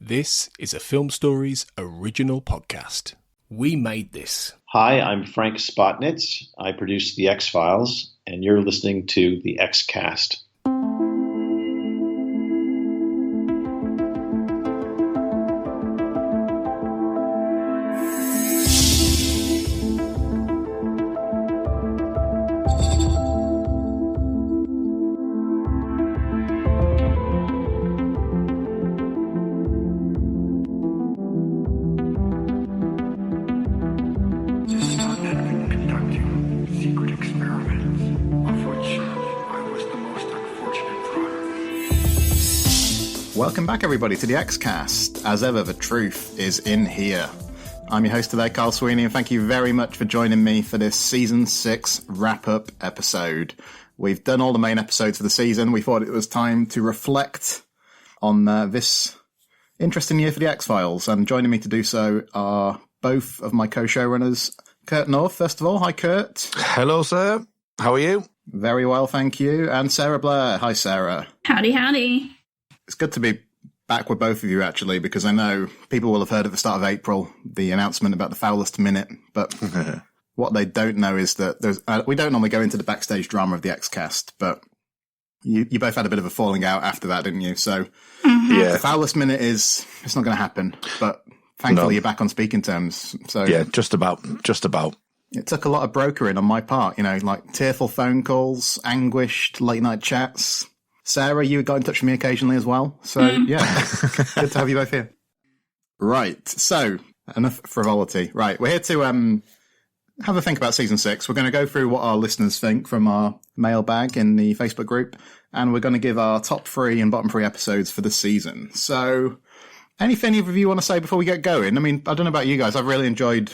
This is a Film Stories original podcast. We made this. Hi, I'm Frank Spotnitz. I produce The X-Files, and you're listening to The X-Cast. Welcome back, everybody, to the X-Cast. As ever, the truth is in here. I'm your host today, Carl Sweeney, and thank you very much for joining me for this Season 6 wrap-up episode. We've done all the main episodes for the season. We thought it was time to reflect on this interesting year for the X-Files, and joining me to do so are both of my co-showrunners. Kurt North, first of all. Hi, Kurt. Hello, sir. How are you? Very well, thank you. And Sarah Blair. Hi, Sarah. Howdy, howdy. It's good to be back with both of you, actually, because I know people will have heard at the start of April the announcement about the foulest minute, but what they don't know is that there's we don't normally go into the backstage drama of the X-Cast, but you both had a bit of a falling out after that, didn't you? So yeah, the foulest minute it's not going to happen, but thankfully you're back on speaking terms. So yeah, just about. It took a lot of brokering on my part, like tearful phone calls, anguished late night chats. Sarah, you got in touch with me occasionally as well. So, yeah, good to have you both here. Right, so, enough frivolity. Right, we're here to have a think about Season 6. We're going to go through what our listeners think from our mailbag in the Facebook group, and we're going to give our top 3 and bottom 3 episodes for the season. So, anything either of you want to say before we get going? I mean, I don't know about you guys. I've really enjoyed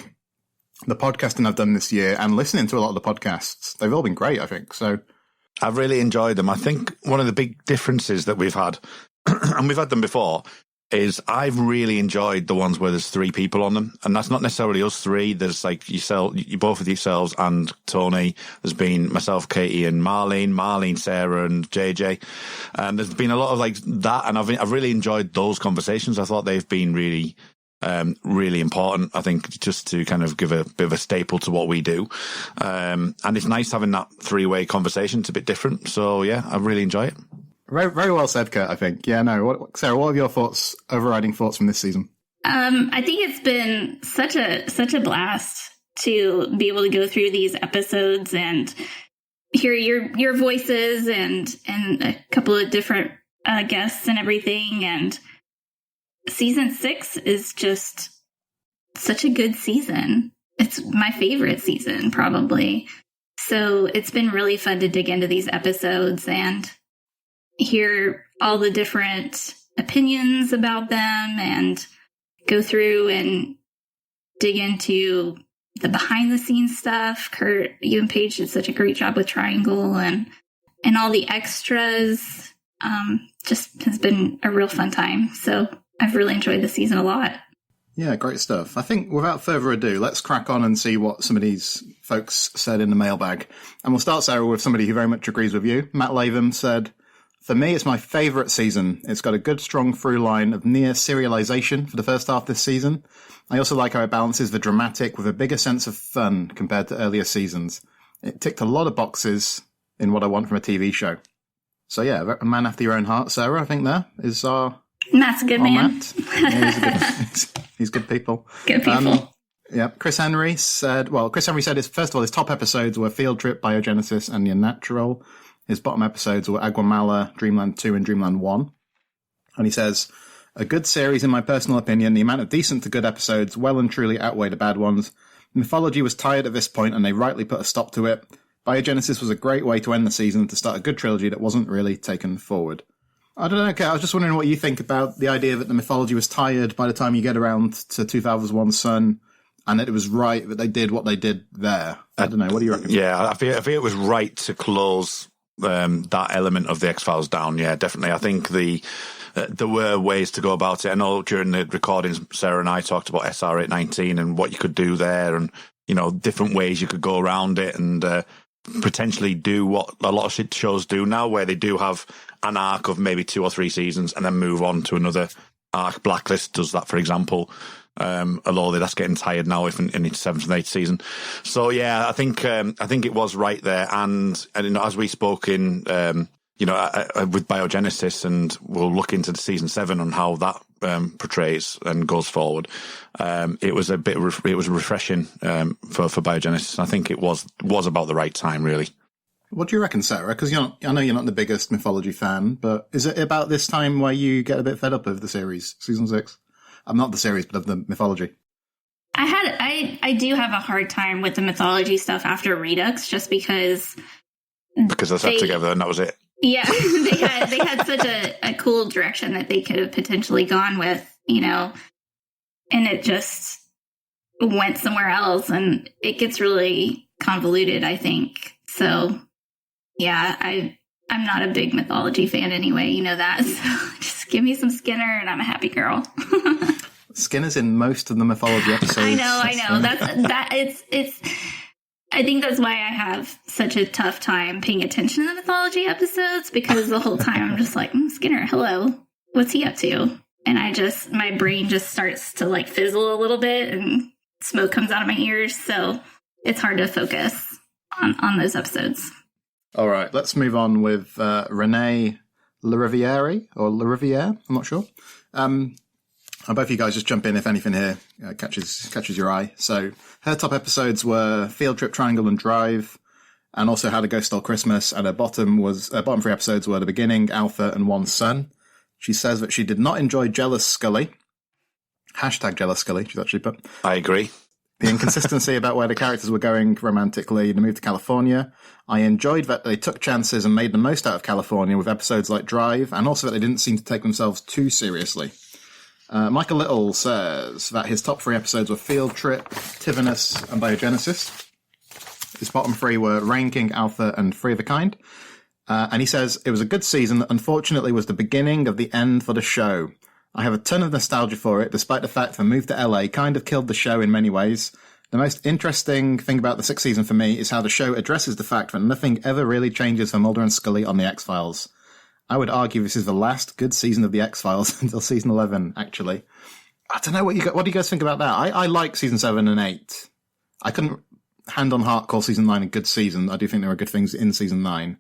the podcasting I've done this year and listening to a lot of the podcasts. They've all been great, I think, so... I've really enjoyed them. I think one of the big differences that we've had, and we've had them before, is I've really enjoyed the ones where there's 3 people on them. And that's not necessarily us 3. There's like yourself, you both of yourselves and Tony. There's been myself, Katie, and Marlene, Sarah, and JJ. And there's been a lot of like that. And I've really enjoyed those conversations. I thought they've been really important, I think, just to kind of give a bit of a staple to what we do. And it's nice having that 3-way conversation. It's a bit different. So, yeah, I really enjoy it. Very, very well said, Kurt, I think. Yeah, no. Sarah, what are your thoughts, overriding thoughts from this season? I think it's been such a blast to be able to go through these episodes and hear your voices and a couple of different guests and everything. And Season 6 is just such a good season. It's my favorite season, probably. So it's been really fun to dig into these episodes and hear all the different opinions about them and go through and dig into the behind-the-scenes stuff. Kurt, you and Paige did such a great job with Triangle and all the extras. Just has been a real fun time. So I've really enjoyed the season a lot. Yeah, great stuff. I think without further ado, let's crack on and see what some of these folks said in the mailbag. And we'll start, Sarah, with somebody who very much agrees with you. Matt Latham said, "For me, it's my favourite season. It's got a good, strong through line of near serialisation for the first half this season. I also like how it balances the dramatic with a bigger sense of fun compared to earlier seasons. It ticked a lot of boxes in what I want from a TV show." So yeah, a man after your own heart, Sarah, I think there is our... Matt's a good man. Matt. Yeah, he's good people. Good people. Yeah, Chris Henry said, first of all, his top episodes were Field Trip, Biogenesis, and The Unnatural. His bottom episodes were Aguamala, Dreamland 2, and Dreamland 1. And he says, "A good series in my personal opinion. The amount of decent to good episodes well and truly outweigh the bad ones. Mythology was tired at this point, and they rightly put a stop to it. Biogenesis was a great way to end the season, to start a good trilogy that wasn't really taken forward." I don't know, Kate, I was just wondering what you think about the idea that the mythology was tired by the time you get around to 2001 Sun, and that it was right that they did what they did there. I don't know, what do you reckon? Yeah, I feel it was right to close that element of the X-Files down. Yeah, definitely. I think there were ways to go about it. I know during the recordings, Sarah and I talked about SR819 and what you could do there, and different ways you could go around it, and potentially do what a lot of shows do now, where they do have an arc of maybe 2 or 3 seasons and then move on to another arc. Blacklist does that, for example. Although that's getting tired now in its 7th and 8th season. So yeah, I think it was right there. And as we spoke in, with biogenesis, and we'll look into the season 7 on how that portrays and goes forward. It was refreshing for biogenesis. I think it was about the right time, really. What do you reckon, Sarah? Because I know you're not the biggest mythology fan, but is it about this time where you get a bit fed up of the series, season 6? I'm not the series, but of the mythology. I do have a hard time with the mythology stuff after Redux, just because they sat together and that was it. Yeah, they had such a cool direction that they could have potentially gone with, and it just went somewhere else, and it gets really convoluted, I think. So, yeah, I'm not a big mythology fan anyway, you know that. So just give me some Skinner and I'm a happy girl. Skinner's in most of the mythology episodes. I know. I think that's why I have such a tough time paying attention to the mythology episodes, because the whole time I'm just like, Skinner, hello, what's he up to? And my brain just starts to like fizzle a little bit and smoke comes out of my ears. So it's hard to focus on those episodes. All right, let's move on with Renee Lariviere, or Lariviere, I'm not sure. Both of you guys just jump in if anything here catches your eye. So her top episodes were Field Trip, Triangle and Drive, and also How to Ghost Stole Christmas, and her bottom 3 episodes were The Beginning, Alpha, and One Son. She says that she did not enjoy Jealous Scully. #Jealous Scully, she's actually put. I agree. The inconsistency about where the characters were going romantically, the move to California. I enjoyed that they took chances and made the most out of California with episodes like Drive, and also that they didn't seem to take themselves too seriously. Michael Little says that his top 3 episodes were Field Trip, Tivernus, and Biogenesis. His bottom 3 were Rain King, Alpha, and Free of a Kind. And he says, it was a good season that unfortunately was the beginning of the end for the show. I have a ton of nostalgia for it, despite the fact the move to LA kind of killed the show in many ways. The most interesting thing about the 6th season for me is how the show addresses the fact that nothing ever really changes for Mulder and Scully on the X-Files. I would argue this is the last good season of the X-Files until season 11, actually. I don't know what do you guys think about that? I like season 7 and 8. I couldn't hand on heart call season 9 a good season. I do think there are good things in season 9.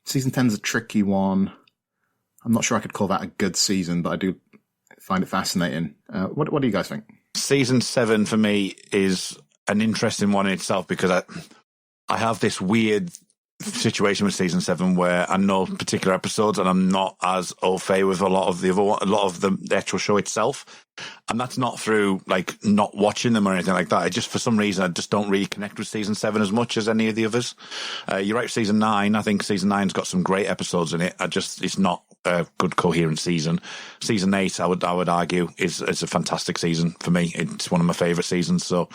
Season 10 is a tricky one. I'm not sure I could call that a good season, but I do find it fascinating. What do you guys think? Season 7 for me is an interesting one in itself, because I have this weird situation with season 7 where I know particular episodes and I'm not as au fait with a lot of the actual show itself. And that's not through like not watching them or anything like that. For some reason, I just don't really connect with season 7 as much as any of the others. You're right, season 9. I think season 9's got some great episodes in it. It's not a good coherent season. Season 8, I would argue, is a fantastic season for me. It's one of my favourite seasons. So,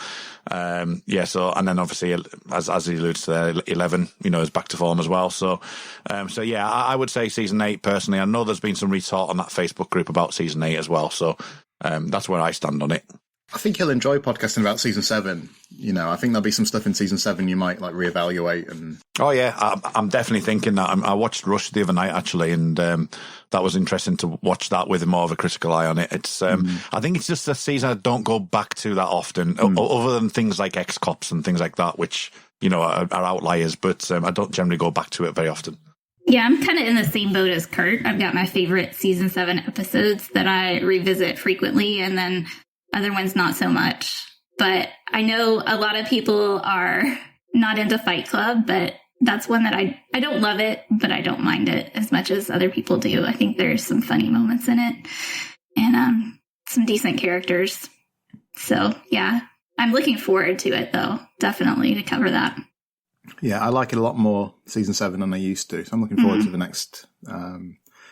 and then obviously, as he alludes to there, 11, is back to form as well. So, I would say season 8 personally. I know there's been some retort on that Facebook group about season 8 as well. So, that's where I stand on it. I think you'll enjoy podcasting about season 7. I think there'll be some stuff in season 7 you might like reevaluate. And oh yeah, I'm definitely thinking that. I watched Rush the other night actually, and that was interesting to watch that with more of a critical eye on it. It's I think it's just a season I don't go back to that often, other than things like Ex-Cops and things like that, which are outliers. But I don't generally go back to it very often. Yeah, I'm kind of in the same boat as Kurt. I've got my favorite season 7 episodes that I revisit frequently, and then other ones not so much. But I know a lot of people are not into Fight Club, but that's one that I don't love it, but I don't mind it as much as other people do. I think there's some funny moments in it and some decent characters. So, yeah, I'm looking forward to it, though, definitely, to cover that. Yeah, I like it a lot more, season 7, than I used to. So I'm looking forward to the next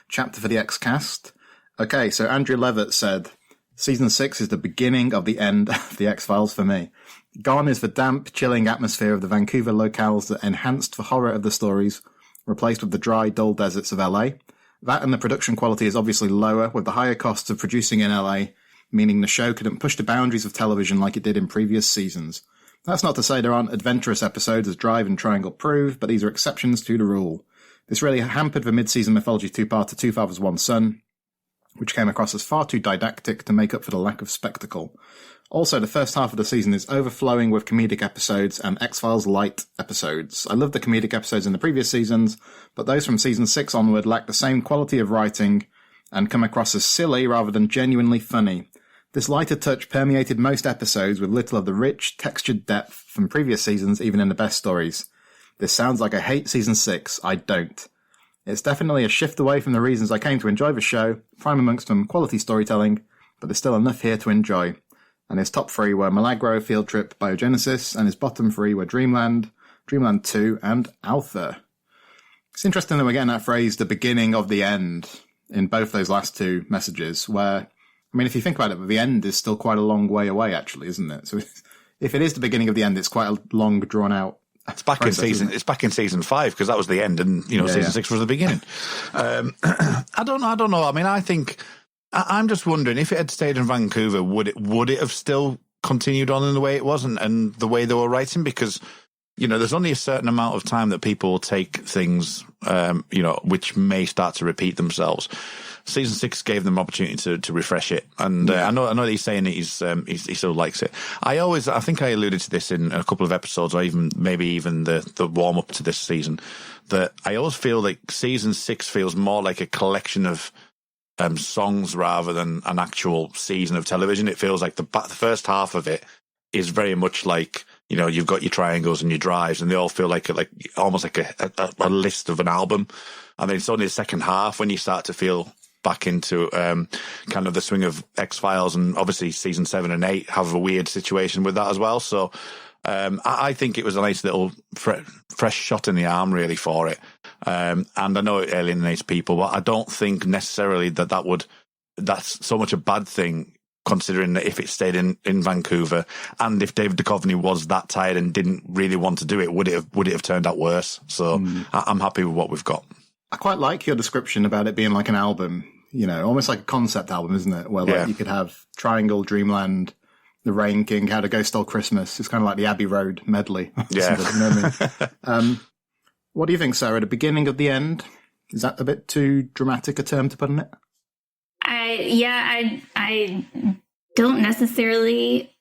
chapter for the X-Cast. Okay, so Andrew Levitt said, Season 6 is the beginning of the end of the X-Files for me. Gone is the damp, chilling atmosphere of the Vancouver locales that enhanced the horror of the stories, replaced with the dry, dull deserts of LA. That and the production quality is obviously lower, with the higher costs of producing in LA, meaning the show couldn't push the boundaries of television like it did in previous seasons. That's not to say there aren't adventurous episodes as Drive and Triangle prove, but these are exceptions to the rule. This really hampered the mid-season Mythology two-parter Two Fathers, One Son. which came across as far too didactic to make up for the lack of spectacle. Also, the first half of the season is overflowing with comedic episodes and X-Files light episodes. I love the comedic episodes in the previous seasons, but those from season 6 onward lack the same quality of writing and come across as silly rather than genuinely funny. This lighter touch permeated most episodes with little of the rich, textured depth from previous seasons, even in the best stories. This sounds like I hate season 6. I don't. It's definitely a shift away from the reasons I came to enjoy the show, prime amongst them quality storytelling, but there's still enough here to enjoy. And his top 3 were Milagro, Field Trip, Biogenesis, and his bottom 3 were Dreamland, Dreamland 2, and Alpha. It's interesting that we're getting that phrase, the beginning of the end, in both those last 2 messages, where, I mean, if you think about it, the end is still quite a long way away, actually, isn't it? So if it is the beginning of the end, it's quite a long, drawn-out It's back in season. It's back in season 5 because that was the end, and season 6 was the beginning. I don't know. I mean, I think I'm just wondering if it had stayed in Vancouver, would it have still continued on in the way it was and the way they were writing? Because there's only a certain amount of time that people will take things, which may start to repeat themselves. Season 6 gave them opportunity to refresh it, and I know that he's saying that he still likes it. I think I alluded to this in a couple of episodes, or maybe even the warm up to this season, that I always feel like season 6 feels more like a collection of songs rather than an actual season of television. It feels like the first half of it is very much like you've got your triangles and your drives, and they all feel like almost like a list of an album. And then it's only the second half when you start to feel back into kind of the swing of X-Files, and obviously season 7 and 8 have a weird situation with that as well. So I think it was a nice little fresh shot in the arm really for it. And I know it alienates people, but I don't think necessarily that's so much a bad thing, considering that if it stayed in Vancouver, and if David Duchovny was that tired and didn't really want to do it, would it have turned out worse? So I'm happy with what we've got. I quite like your description about it being like an album, almost like a concept album, isn't it? Where you could have Triangle, Dreamland, The Rain King, How the Ghost Stole Christmas. It's kind of like the Abbey Road medley. Yeah. What do you think, Sarah? The beginning of the end? Is that a bit too dramatic a term to put in it? I don't necessarily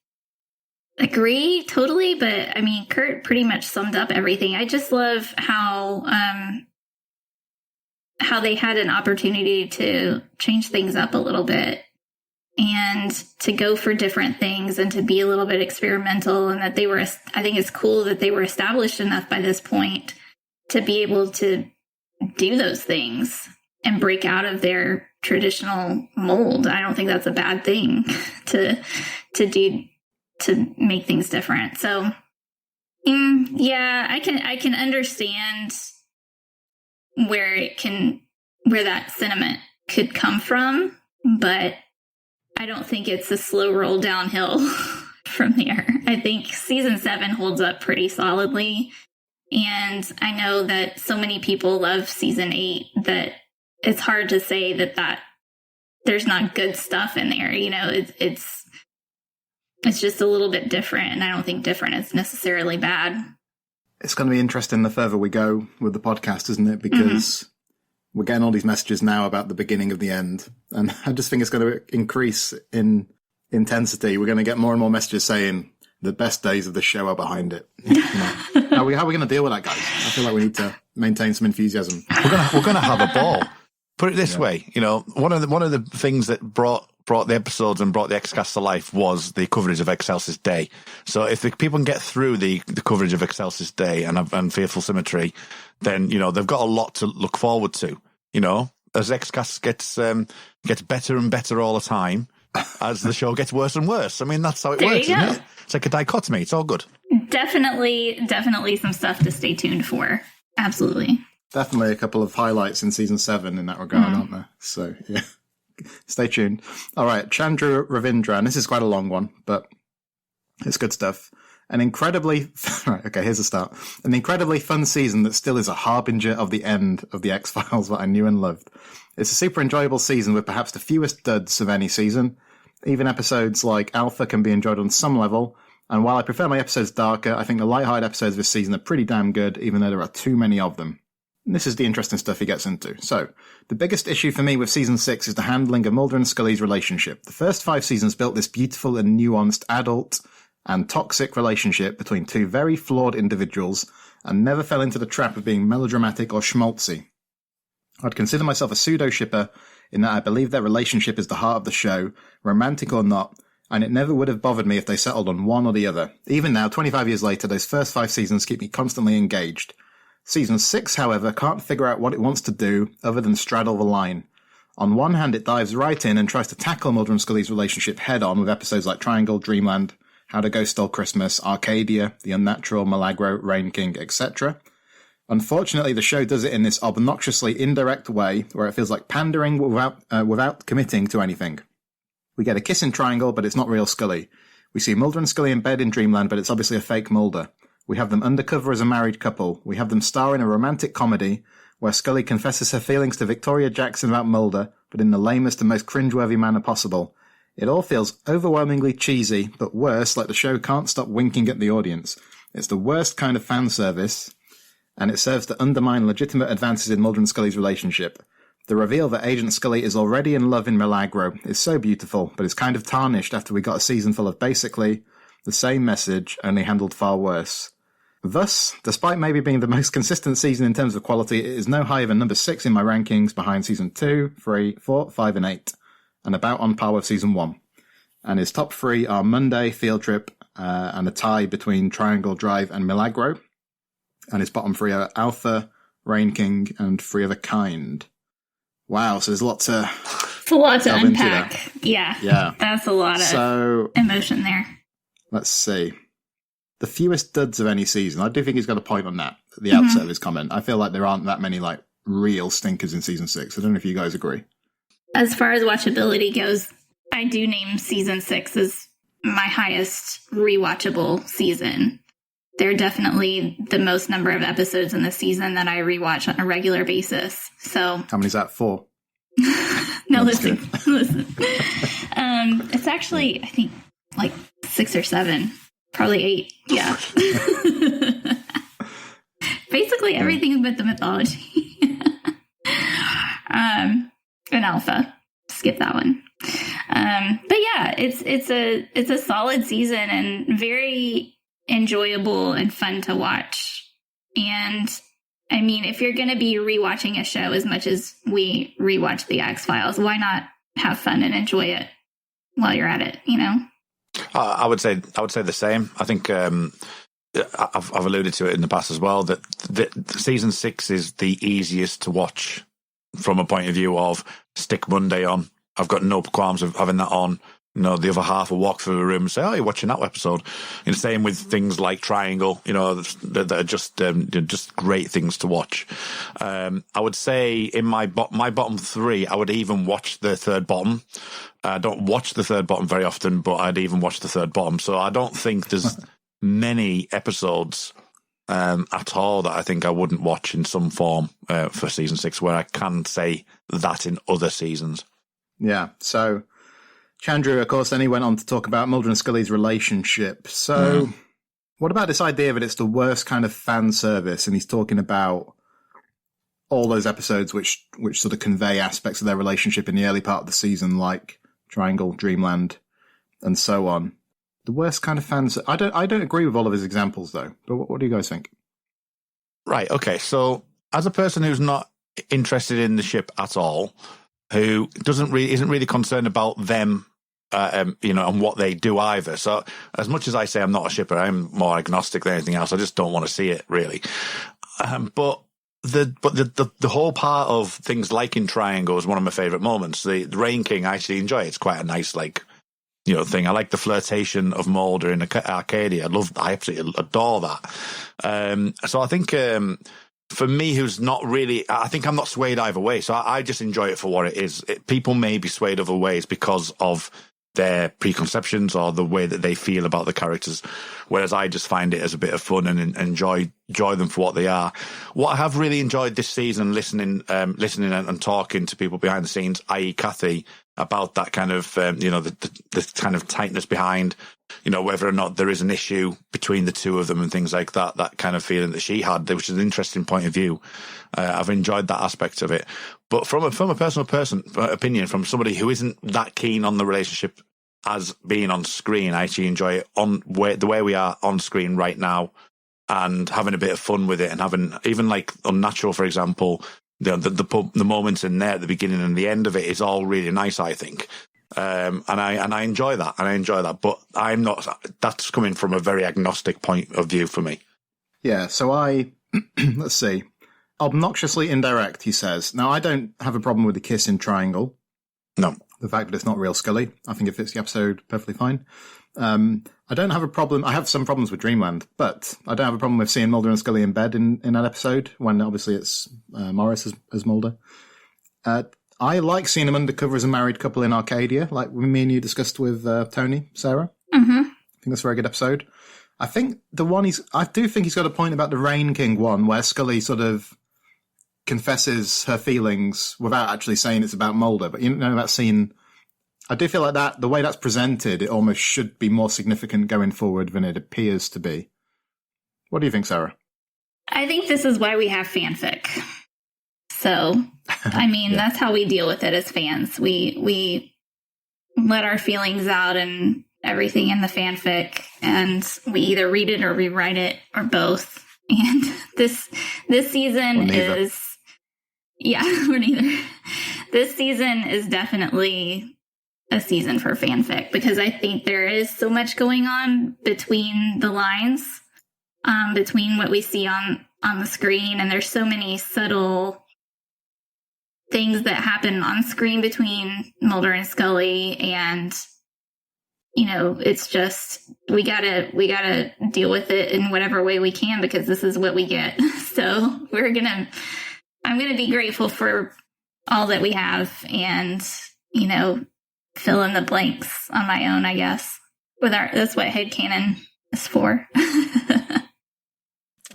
agree totally, but I mean, Kurt pretty much summed up everything. I just love how they had an opportunity to change things up a little bit and to go for different things and to be a little bit experimental, and that I think it's cool that they were established enough by this point to be able to do those things and break out of their traditional mold. I don't think that's a bad thing to do, to make things different. So I can understand where that sentiment could come from, but I don't think it's a slow roll downhill from there. I think season 7 holds up pretty solidly, and I know that so many people love season 8 that it's hard to say that there's not good stuff in there. It's just a little bit different, and I don't think different is necessarily bad. It's going to be interesting the further we go with the podcast, isn't it? Because we're getting all these messages now about the beginning of the end, and I just think it's going to increase in intensity. We're going to get more and more messages saying the best days of the show are behind it. How are we going to deal with that, guys? I feel like we need to maintain some enthusiasm. We're going to have a ball. Put it this way, one of the things that brought the episodes and brought the X-Cast to life was the coverage of Excelsis Day. So if the people can get through the coverage of Excelsis Day and Fearful Symmetry, then they've got a lot to look forward to. As X-Cast gets better and better all the time, as the show gets worse and worse. I mean, that's how it works, isn't it? It's like a dichotomy. It's all good. Definitely some stuff to stay tuned for. Absolutely. Definitely a couple of highlights in season 7 in that regard, aren't there? So, yeah. Stay tuned. All right, Chandra Ravindra, and this is quite a long one, but it's good stuff. Right, okay, here's the start. An incredibly fun season that still is a harbinger of the end of the X-Files that I knew and loved. It's a super enjoyable season with perhaps the fewest duds of any season. Even episodes like Alpha can be enjoyed on some level, and while I prefer my episodes darker, I think the lighthearted episodes this season are pretty damn good, even though there are too many of them. And this is the interesting stuff he gets into. So, the biggest issue for me with season 6 is the handling of Mulder and Scully's relationship. The first 5 seasons built this beautiful and nuanced adult and toxic relationship between two very flawed individuals and never fell into the trap of being melodramatic or schmaltzy. I'd consider myself a pseudo-shipper in that I believe their relationship is the heart of the show, romantic or not, and it never would have bothered me if they settled on one or the other. Even now, 25 years later, those first 5 seasons keep me constantly engaged. Season 6, however, can't figure out what it wants to do other than straddle the line. On one hand, it dives right in and tries to tackle Mulder and Scully's relationship head-on with episodes like Triangle, Dreamland, How to Ghost Stole Christmas, Arcadia, The Unnatural, Milagro, Rain King, etc. Unfortunately, the show does it in this obnoxiously indirect way where it feels like pandering without committing to anything. We get a kiss in Triangle, but it's not real Scully. We see Mulder and Scully in bed in Dreamland, but it's obviously a fake Mulder. We have them undercover as a married couple. We have them star in a romantic comedy where Scully confesses her feelings to Victoria Jackson about Mulder, but in the lamest and most cringeworthy manner possible. It all feels overwhelmingly cheesy, but worse, like the show can't stop winking at the audience. It's the worst kind of fan service, and it serves to undermine legitimate advances in Mulder and Scully's relationship. The reveal that Agent Scully is already in love in Milagro is so beautiful, but it's kind of tarnished after we got a season full of basically the same message, only handled far worse. Thus, despite maybe being the most consistent season in terms of quality, it is no higher than number 6 in my rankings behind season 2, 3, 4, 5 and 8, and about on par with season 1. And his top 3 are Monday, Field Trip, and a tie between Triangle Drive and Milagro. And his bottom 3 are Alpha, Rain King, and Free of a Kind. Wow, so there's lots to... It's a lot to unpack. Yeah. That's a lot of emotion there. Let's see. The fewest duds of any season. I do think he's got a point on that, at the outset of his comment. I feel like there aren't that many, like, real stinkers in season 6. I don't know if you guys agree. As far as watchability goes, I do name season 6 as my highest rewatchable season. There are definitely the most number of episodes in the season that I rewatch on a regular basis. So how many's that for? No, listen. It's actually, I think, like 6 or 7. Probably 8, yeah. Basically everything but the mythology. And Alpha. Skip that one. But yeah, it's a solid season and very enjoyable and fun to watch. And I mean, if you're going to be rewatching a show as much as we rewatch the X-Files, why not have fun and enjoy it while you're at it, you know? I would say the same. I think I've alluded to it in the past as well, that season 6 is the easiest to watch from a point of view of stick Monday on. I've got no qualms of having that on. You know, the other half will walk through the room and say, "Oh, you're watching that episode." And the same with things like Triangle. You know, that are just great things to watch. I would say in my bottom 3, I would even watch the third bottom. I don't watch the third bottom very often, but I'd even watch the third bottom. So I don't think there's many episodes at all that I think I wouldn't watch in some form for season 6, where I can say that in other seasons. Yeah. So Chandru, of course, then he went on to talk about Mulder and Scully's relationship. So what about this idea that it's the worst kind of fan service? And he's talking about all those episodes which sort of convey aspects of their relationship in the early part of the season, like Triangle, Dreamland, and so on. The worst kind of fans. I don't agree with all of his examples, though. But what do you guys think? Right. Okay. So as a person who's not interested in the ship at all, who isn't really concerned about them, and what they do either. So as much as I say I'm not a shipper, I'm more agnostic than anything else. I just don't want to see it really. But the whole part of things like in Triangle is one of my favourite moments. The Rain King, I actually enjoy it. It's quite a nice, thing. I like the flirtation of Mulder in Arcadia. I absolutely adore that. So I think for me, who's not really, I think I'm not swayed either way. So I just enjoy it for what it is. People may be swayed other ways because of their preconceptions or the way that they feel about the characters, whereas I just find it as a bit of fun and enjoy them for what they are. What I have really enjoyed this season, listening and talking to people behind the scenes, i.e. Cathy, about that kind of, the kind of tightness behind, whether or not there is an issue between the two of them and things like that, that kind of feeling that she had, which is an interesting point of view. I've enjoyed that aspect of it. But from a personal opinion, from somebody who isn't that keen on the relationship as being on screen, I actually enjoy it the way we are on screen right now, and having a bit of fun with it, and having, even like Unnatural, for example, the moments in there at the beginning and the end of it is all really nice, I think. And I enjoy that. But I'm not, that's coming from a very agnostic point of view for me. Yeah. So let's see. Obnoxiously indirect, he says. Now, I don't have a problem with the kiss in Triangle. No. The fact that it's not real Scully, I think it fits the episode perfectly fine. I don't have a problem. I have some problems with Dreamland, but I don't have a problem with seeing Mulder and Scully in bed in that episode, when obviously it's Morris as Mulder. I like seeing them undercover as a married couple in Arcadia, like me and you discussed with Tony, Sarah. Mm-hmm. I think that's a very good episode. I think I do think he's got a point about the Rain King one, where Scully sort of confesses her feelings without actually saying it's about Mulder, but that scene, I do feel like that, the way that's presented, it almost should be more significant going forward than it appears to be. What do you think, Sarah? I think this is why we have fanfic. So, I mean, that's how we deal with it as fans. We let our feelings out and everything in the fanfic, and we either read it or rewrite it, or both. And this season is... Yeah, or neither. This season is definitely a season for fanfic, because I think there is so much going on between the lines, between what we see on the screen, and there's so many subtle things that happen on screen between Mulder and Scully, and it's just we gotta deal with it in whatever way we can, because this is what we get. So I'm gonna be grateful for all that we have, and fill in the blanks on my own, I guess. That's what headcanon is for.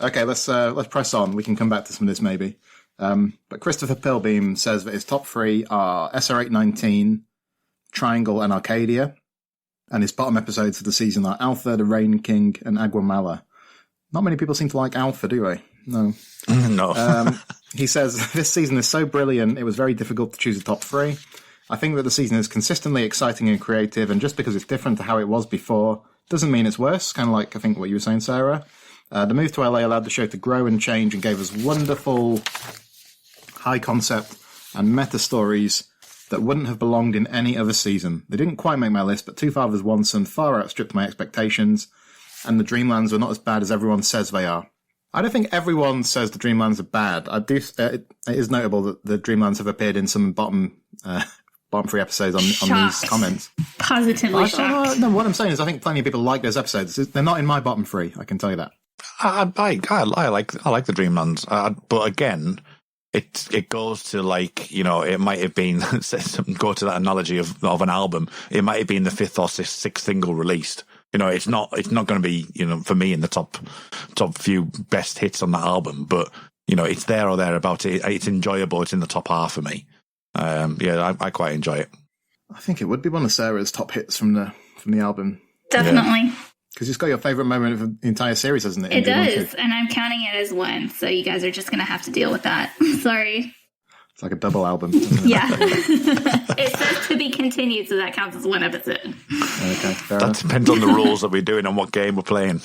Okay, let's press on. We can come back to some of this maybe. But Christopher Pilbeam says that his top three are SR819, Triangle, and Arcadia, and his bottom episodes of the season are Alpha, The Rain King, and Aguamala. Not many people seem to like Alpha, do they? No. No. He says, this season is so brilliant, it was very difficult to choose a top three. I think that the season is consistently exciting and creative, and just because it's different to how it was before doesn't mean it's worse, kind of like I think what you were saying, Sarah. The move to LA allowed the show to grow and change and gave us wonderful high concept and meta stories that wouldn't have belonged in any other season. They didn't quite make my list, but Two Fathers, One Son far outstripped my expectations, and the Dreamlands were not as bad as everyone says they are. I don't think everyone says the Dreamlands are bad. It is notable that the Dreamlands have appeared in some bottom three episodes on these comments. Positively shocked. No, what I'm saying is I think plenty of people like those episodes. They're not in my bottom three, I can tell you that. I like the Dreamlands, but again, it goes to it might have been go to that analogy of an album. It might have been the fifth or sixth single released. It's not going to be for me in the top few best hits on that album, but it's there or thereabouts. It's enjoyable. It's in the top half for me. I quite enjoy it. I think it would be one of Sarah's top hits from the album. Definitely. Because it's got your favourite moment of the entire series, hasn't it? It does, and I'm counting it as one, so you guys are just going to have to deal with that. Sorry. It's like a double album. Yeah. It says to be continued, so that counts as one episode. Okay, fair that enough. depends on the rules that we're doing and what game we're playing.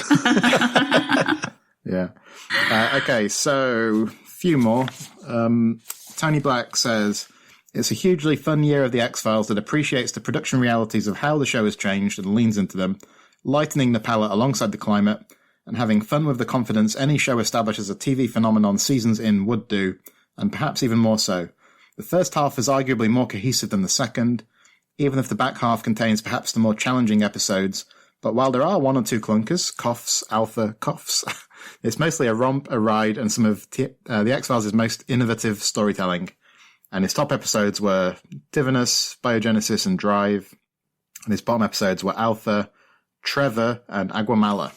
Yeah. Okay, so a few more. Tony Black says, it's a hugely fun year of The X-Files that appreciates the production realities of how the show has changed and leans into them, lightening the palette alongside the climate, and having fun with the confidence any show established as a TV phenomenon seasons in would do, and perhaps even more so. The first half is arguably more cohesive than the second, even if the back half contains perhaps the more challenging episodes, but while there are one or two clunkers, coughs, alpha, coughs, it's mostly a romp, a ride, and some of The X-Files' most innovative storytelling. And his top episodes were Divinus, Biogenesis, and Drive, and his bottom episodes were Alpha, Trevor, and Aguamala.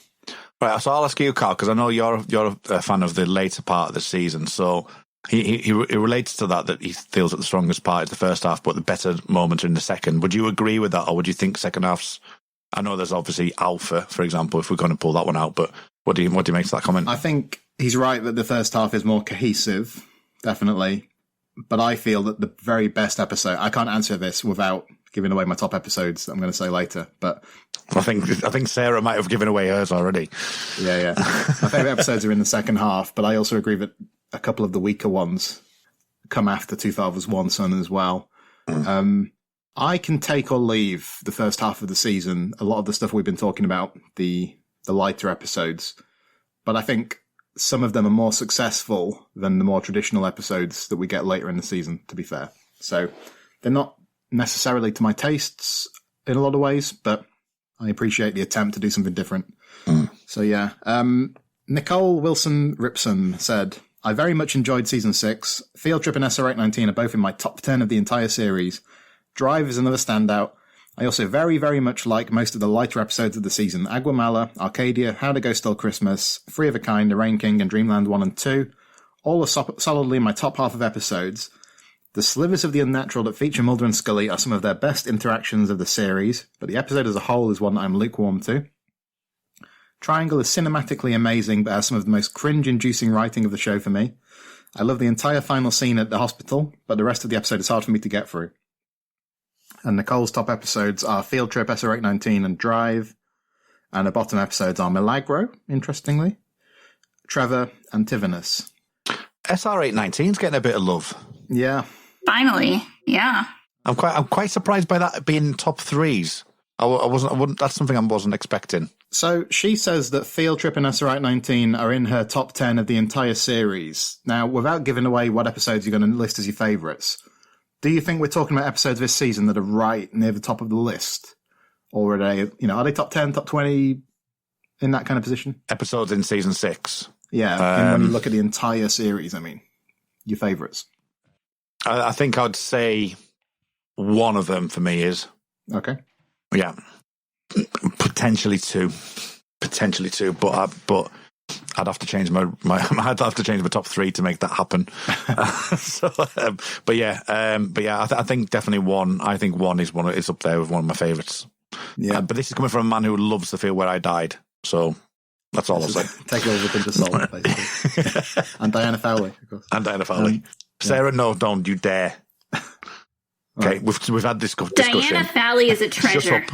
Right, so I'll ask you, Carl, because I know you're a fan of the later part of the season. So He relates to that he feels that the strongest part is the first half, but the better moments are in the second. Would you agree with that, or would you think second half's? I know there's obviously Alpha, for example, if we're going to pull that one out, but what do you make to that comment? I think he's right that the first half is more cohesive, definitely. But I feel that the very best episode, I can't answer this without giving away my top episodes that I'm going to say later, but I think Sarah might have given away hers already. Yeah. My favourite episodes are in the second half, but I also agree that a couple of the weaker ones come after Two Fathers, One Son as well. I can take or leave the first half of the season, a lot of the stuff we've been talking about, the lighter episodes, but I think some of them are more successful than the more traditional episodes that we get later in the season, to be fair. So they're not necessarily to my tastes in a lot of ways, but I appreciate the attempt to do something different. So yeah. Nicole Wilson-Ripsom said, I very much enjoyed season 6. Field Trip and SR819 are both in my top 10 of the entire series. Drive is another standout. I also very, very much like most of the lighter episodes of the season. Aguamala, Arcadia, How to Go Steal Christmas, Free of a Kind, The Rain King, and Dreamland 1 and 2. All are solidly in my top half of episodes. The slivers of the unnatural that feature Mulder and Scully are some of their best interactions of the series, but the episode as a whole is one that I'm lukewarm to. Triangle is cinematically amazing, but has some of the most cringe-inducing writing of the show for me. I love the entire final scene at the hospital, but the rest of the episode is hard for me to get through. And Nicole's top episodes are Field Trip, SR819, and Drive. And the bottom episodes are Milagro, interestingly, Trevor, and Tivinus. SR819's getting a bit of love. Yeah. Finally, yeah. I'm quite surprised by that being top threes. That's something I wasn't expecting. So she says that Field Trip and SR819 are in her top 10 of the entire series. Now, without giving away what episodes you're going to list as your favourites, do you think we're talking about episodes this season that are right near the top of the list? Or are they top 10, top 20, in that kind of position? Episodes in season 6. Yeah, and when you look at the entire series, I mean, your favourites. I think I'd say one of them for me is. Okay. Yeah. Potentially two, but I'd have to change my I'd have to change my top 3 to make that happen. I think definitely one. I think one is up there with one of my favourites. Yeah, but this is coming from a man who loves The Field Where I Died, so that's all I'll say. Take it over with a pinch of salt, basically. And Diana Fowley, of course. And Diana Fowley. Sarah, no, don't you dare. Okay, right. We've had this discussion. Diana Fowley is a treasure.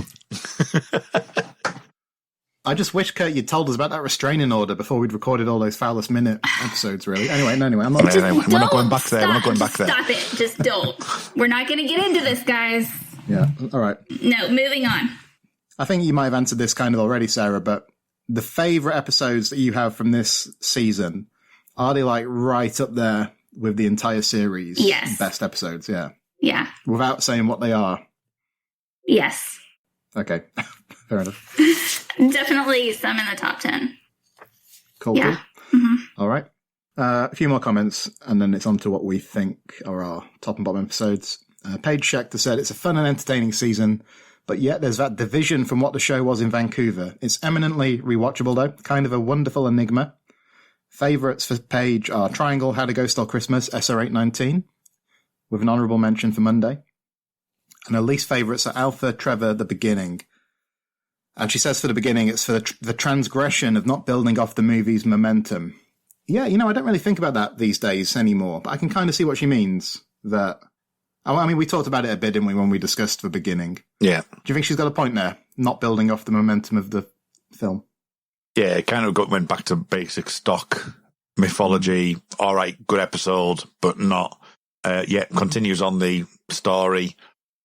I just wish, Kurt, you'd told us about that restraining order before we'd recorded all those foulest minute episodes, really. Anyway, I'm not... We're not going back there. We're not going back there. Stop it. Just don't. We're not going to get into this, guys. Yeah, all right. No, moving on. I think you might have answered this kind of already, Sarah, but the favourite episodes that you have from this season, are they like right up there with the entire series? Yes. Best episodes, yeah. Yeah. Without saying what they are? Yes. Okay, fair enough. Definitely some in the top 10. Cool. Yeah. Mm-hmm. All right. A few more comments, and then it's on to what we think are our top and bottom episodes. Paige Schechter said, it's a fun and entertaining season, but yet there's that division from what the show was in Vancouver. It's eminently rewatchable, though. Kind of a wonderful enigma. Favourites for Paige are Triangle, How to Go Steal Christmas, SR819, with an honourable mention for Monday. And her least favourites are Alpha, Trevor, The Beginning. And she says for The Beginning, it's for the transgression of not building off the movie's momentum. Yeah, I don't really think about that these days anymore, but I can kind of see what she means. That, I mean, we talked about it a bit, didn't we, when we discussed The Beginning? Yeah. Do you think she's got a point there? Not building off the momentum of the film? Yeah, it kind of went back to basic stock mythology. All right, good episode, but not yet continues on the story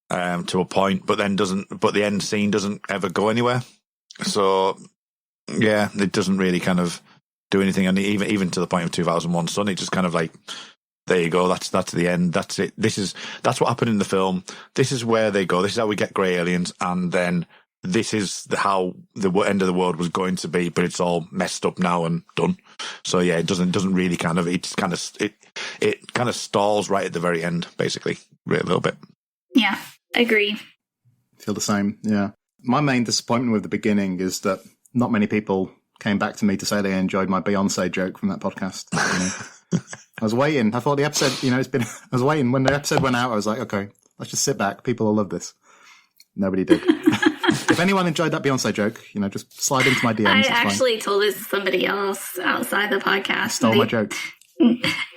to a point, but the end scene doesn't ever go anywhere. So yeah, it doesn't really kind of do anything. And even to the point of 2001 Son, it just kind of like, there you go. That's the end. That's it. That's what happened in the film. This is where they go. This is how we get grey aliens. And then this is how the end of the world was going to be, but it's all messed up now and done. So yeah, it doesn't really kind of, it kind of stalls right at the very end, basically, a little bit. Yeah, agree. Feel the same. Yeah. My main disappointment with The Beginning is that not many people came back to me to say they enjoyed my Beyonce joke from that podcast. I was waiting. I thought the episode, I was waiting. When the episode went out, I was like, okay, let's just sit back. People will love this. Nobody did. If anyone enjoyed that Beyonce joke, just slide into my DMs. I actually told this to somebody else outside the podcast. Stole my joke.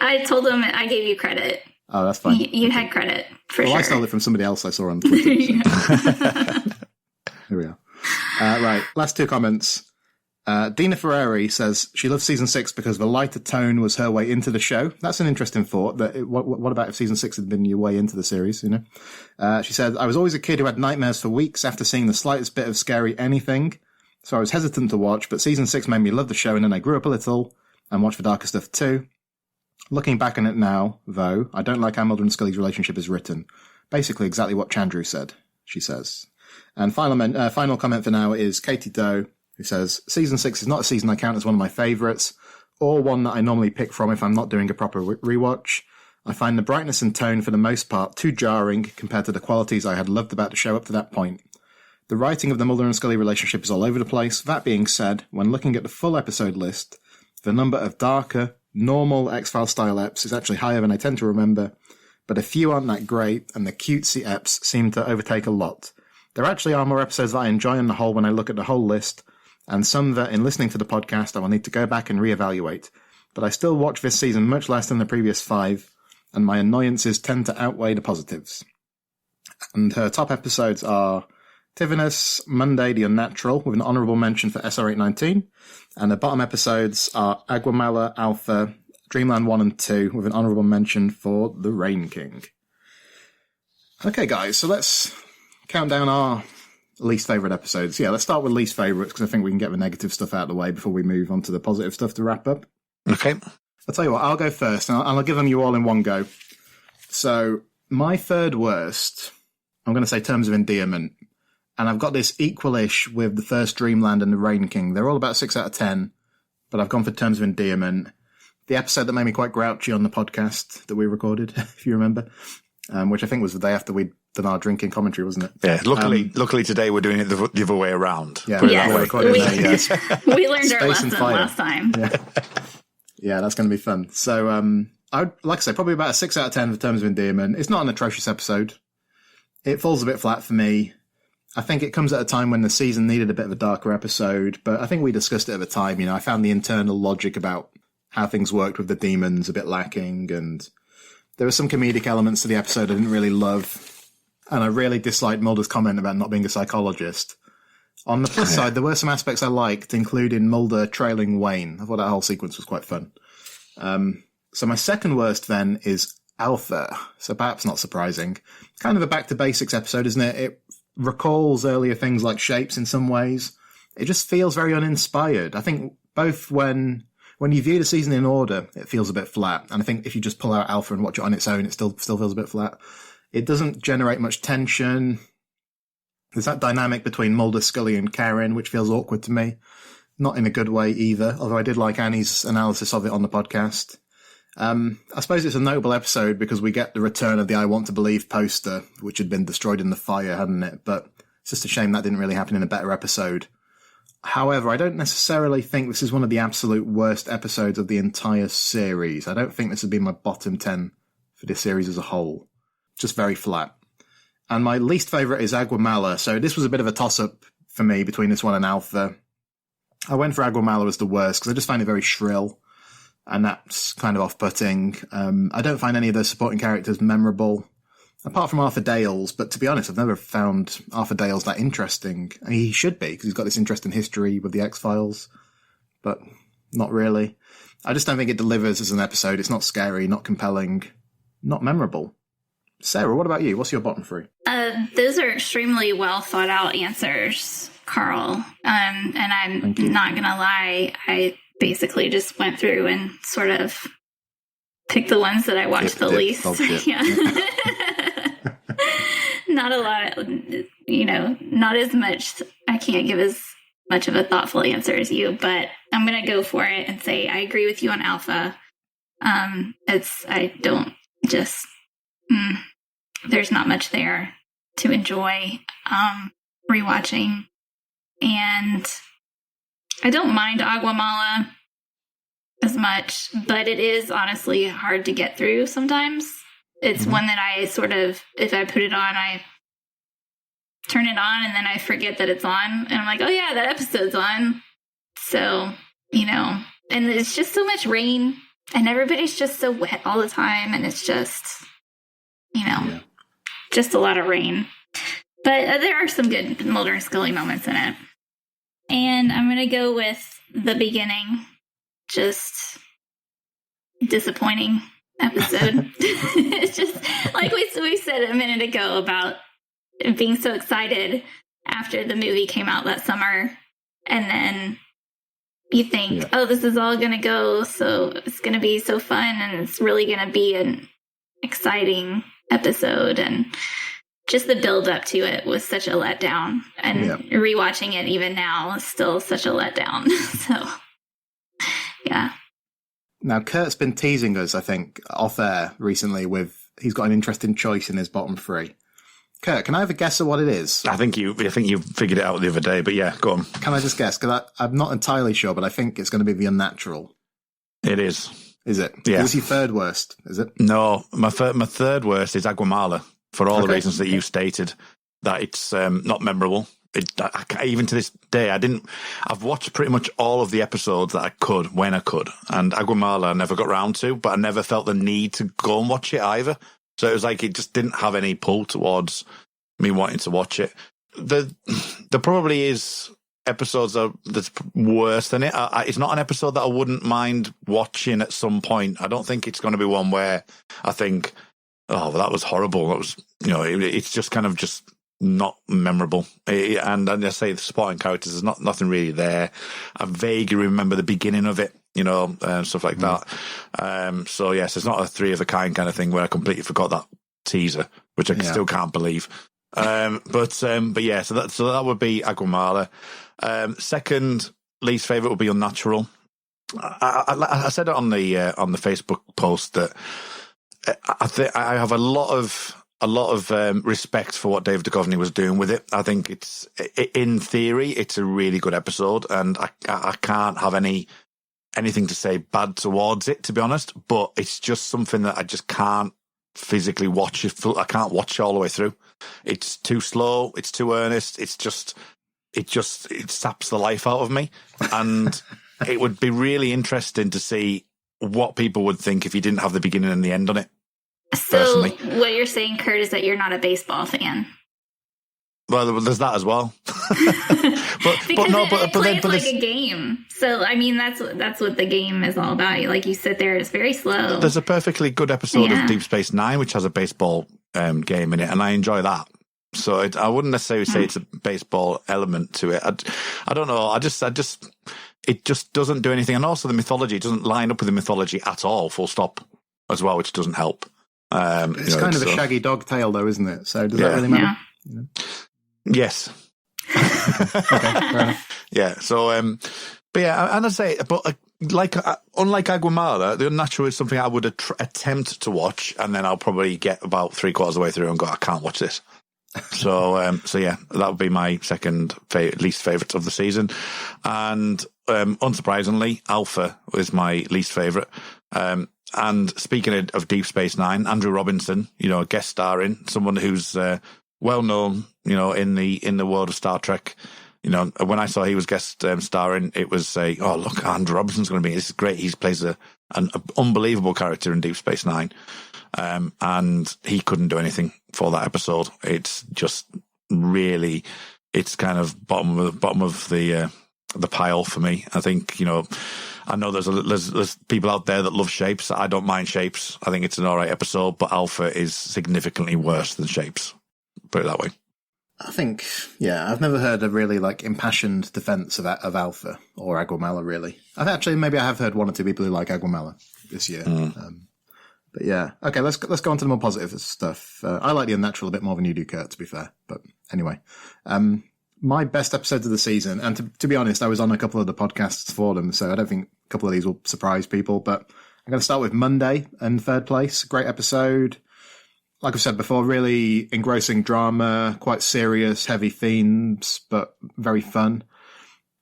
I told them I gave you credit. Oh, that's fine. You had credit, for sure. I stole it from somebody else I saw on Twitter. Here we are. Right, last two comments. Deana Ferreri says she loves season 6 because the lighter tone was her way into the show. That's an interesting thought. What about if season 6 had been your way into the series, She said, I was always a kid who had nightmares for weeks after seeing the slightest bit of scary anything. So I was hesitant to watch, but season 6 made me love the show, and then I grew up a little and watched the darker stuff too. Looking back on it now, though, I don't like how Mulder and Scully's relationship is written. Basically exactly what Chandru said, she says. And final comment for now is Katie Doe, who says, season 6 is not a season I count as one of my favourites, or one that I normally pick from if I'm not doing a proper rewatch. I find the brightness and tone, for the most part, too jarring compared to the qualities I had loved about the show up to that point. The writing of the Mulder and Scully relationship is all over the place. That being said, when looking at the full episode list, the number of darker, normal X-Files style eps is actually higher than I tend to remember, but a few aren't that great, and the cutesy eps seem to overtake a lot. There actually are more episodes that I enjoy on the whole when I look at the whole list, and some that, in listening to the podcast, I will need to go back and reevaluate. But I still watch this season much less than the previous 5, and my annoyances tend to outweigh the positives. And her top episodes are Tivinus, Monday, The Unnatural, with an honourable mention for SR819, and the bottom episodes are Aguamala, Alpha, Dreamland 1 and 2, with an honourable mention for The Rain King. Okay, guys, so let's count down our least favourite episodes. Yeah, let's start with least favourites, because I think we can get the negative stuff out of the way before we move on to the positive stuff to wrap up. Okay. I'll tell you what, I'll go first, and I'll give them you all in one go. So, my third worst, I'm going to say Terms of Endearment. And I've got this equal-ish with the first Dreamland and the Rain King. They're all about 6 out of 10, but I've gone for Terms of Endearment. The episode that made me quite grouchy on the podcast that we recorded, if you remember, which I think was the day after we'd done our drinking commentary, wasn't it? Yeah, luckily today we're doing it the other way around. Yeah, we learned our lesson last time. Yeah, that's going to be fun. So, I'd like I say, probably about a 6 out of 10 for Terms of Endearment. It's not an atrocious episode. It falls a bit flat for me. I think it comes at a time when the season needed a bit of a darker episode, but I think we discussed it at the time. I found the internal logic about how things worked with the demons a bit lacking, and there were some comedic elements to the episode I didn't really love, and I really disliked Mulder's comment about not being a psychologist. On the plus side, there were some aspects I liked, including Mulder trailing Wayne. I thought that whole sequence was quite fun. So my second worst then is Alpha, so perhaps not surprising. Kind of a back-to-basics episode, isn't it? It recalls earlier things like Shapes in some ways. It just feels very uninspired. I think both when you view the season in order, it feels a bit flat. And I think if you just pull out Alpha and watch it on its own, it still feels a bit flat. It doesn't generate much tension. There's that dynamic between Mulder, Scully and Karen, which feels awkward to me. Not in a good way either, although I did like Annie's analysis of it on the podcast. I suppose it's a notable episode because we get the return of the I Want to Believe poster, which had been destroyed in the fire, hadn't it? But it's just a shame that didn't really happen in a better episode. However, I don't necessarily think this is one of the absolute worst episodes of the entire series. I don't think this would be my bottom 10 for this series as a whole. Just very flat. And my least favourite is Aguamala, so this was a bit of a toss-up for me between this one and Alpha. I went for Aguamala as the worst because I just find it very shrill. And that's kind of off-putting. I don't find any of the supporting characters memorable, apart from Arthur Dales. But to be honest, I've never found Arthur Dales that interesting. I mean, he should be, because he's got this interesting history with the X-Files. But not really. I just don't think it delivers as an episode. It's not scary, not compelling, not memorable. Sarah, what about you? What's your bottom 3? Those are extremely well thought out answers, Carl. And I'm not going to lie, I basically just went through and sort of picked the ones that I watched the least. Yeah. Not a lot, not as much. I can't give as much of a thoughtful answer as you, but I'm going to go for it and say I agree with you on Alpha. There's not much there to enjoy rewatching. And I don't mind Aguamala. as much, but it is honestly hard to get through sometimes. It's one that I sort of, if I put it on, I turn it on and then I forget that it's on. And I'm like, oh yeah, that episode's on. So, and it's just so much rain and everybody's just so wet all the time. And it's just, just a lot of rain. But there are some good Mulder and Scully moments in it. And I'm going to go with the beginning. Just disappointing episode. It's just like we said a minute ago about being so excited after the movie came out that summer. And then you think, oh, this is all going to go. So it's going to be so fun. And it's really going to be an exciting episode. And just the build up to it was such a letdown. And rewatching it even now is still such a letdown. So, yeah. Now, Kurt's been teasing us, I think, off air recently with he's got an interesting choice in his bottom three. Kurt, can I have a guess at what it is? I think you figured it out the other day, but yeah, go on. Can I just guess? Because I'm not entirely sure, but I think it's going to be The Unnatural. It is. Is it? Yeah. Is your third worst, is it? No, my third worst is Aguamala, for all the reasons that you stated, that it's not memorable. Even to this day, I've watched pretty much all of the episodes that I could when I could. And Aguamala I never got round to, but I never felt the need to go and watch it either. So it was like it just didn't have any pull towards me wanting to watch it. There probably is episodes that's worse than it. It's not an episode that I wouldn't mind watching at some point. I don't think it's going to be one where I think, oh, well, that was horrible. That was, it's just kind of just not memorable. And I say the supporting characters, there's nothing really there. I vaguely remember the beginning of it, stuff like that. So yes, it's not a three of a kind of thing where I completely forgot that teaser, which I still can't believe. But yeah, so that would be Aguamala. Second least favorite would be Unnatural. I said it on the Facebook post that I have a lot of respect for what David Duchovny was doing with it. I think it's, in theory, it's a really good episode, and I can't have anything to say bad towards it, to be honest. But it's just something that I just can't physically watch. I can't watch it all the way through. It's too slow. It's too earnest. It saps the life out of me. And it would be really interesting to see what people would think if you didn't have the beginning and the end on it. So personally. What you're saying, Kurt, is that you're not a baseball fan. Well, there's that as well. but it plays like a game. So I mean, that's what the game is all about. Like you sit there, it's very slow. There's a perfectly good episode of Deep Space Nine which has a baseball game in it, and I enjoy that. So I wouldn't necessarily say it's a baseball element to it. I don't know. It just doesn't do anything, and also the mythology doesn't line up with the mythology at all. Full stop, as well, which doesn't help. It's kind of a shaggy dog tale, though, isn't it? So does that really matter? Yeah. Yes. Okay, fair enough. Yeah. So, but yeah, and I say, but unlike Aguamala, The Unnatural is something I would attempt to watch, and then I'll probably get about 3/4 of the way through and go, I can't watch this. So yeah, that would be my second least favourite of the season, and unsurprisingly, Alpha is my least favourite. And speaking of Deep Space Nine, Andrew Robinson, guest starring, someone who's well known, in the world of Star Trek. When I saw he was guest starring, it was oh look, Andrew Robinson's going to be. This is great. He plays an unbelievable character in Deep Space Nine, and he couldn't do anything for that episode. It's just really, it's kind of bottom of the pile for me. I think I know there's people out there that love Shapes. I don't mind Shapes. I think it's an all right episode, but Alpha is significantly worse than Shapes. Put it that way. I think, I've never heard a really impassioned defense of Alpha or Aguamala, really. Maybe I have heard one or two people who like Aguamala this year. But yeah, okay, let's go on to the more positive stuff. I like The Unnatural a bit more than you do, Kurt, to be fair. But anyway, my best episode of the season, and to be honest, I was on a couple of the podcasts for them, so I don't think a couple of these will surprise people, but I'm going to start with Monday in third place. Great episode. Like I've said before, really engrossing drama, quite serious, heavy themes, but very fun.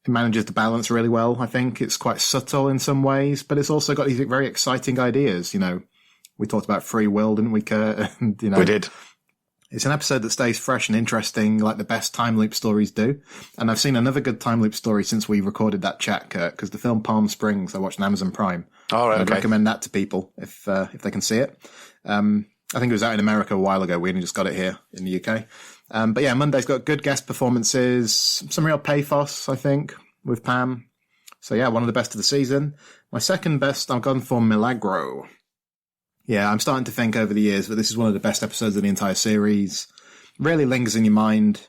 It manages to balance really well, I think. It's quite subtle in some ways, but it's also got these very exciting ideas. We talked about free will, didn't we, Kurt? And, we did. It's an episode that stays fresh and interesting, like the best time loop stories do. And I've seen another good time loop story since we recorded that chat, Kurt, because the film Palm Springs I watched on Amazon Prime. All right, I'd recommend that to people if they can see it. I think it was out in America a while ago. We only just got it here in the UK. But yeah, Monday's got good guest performances, some real pathos, I think, with Pam. So yeah, one of the best of the season. My second best, I've gone for Milagro. Yeah, I'm starting to think over the years that this is one of the best episodes of the entire series. Really lingers in your mind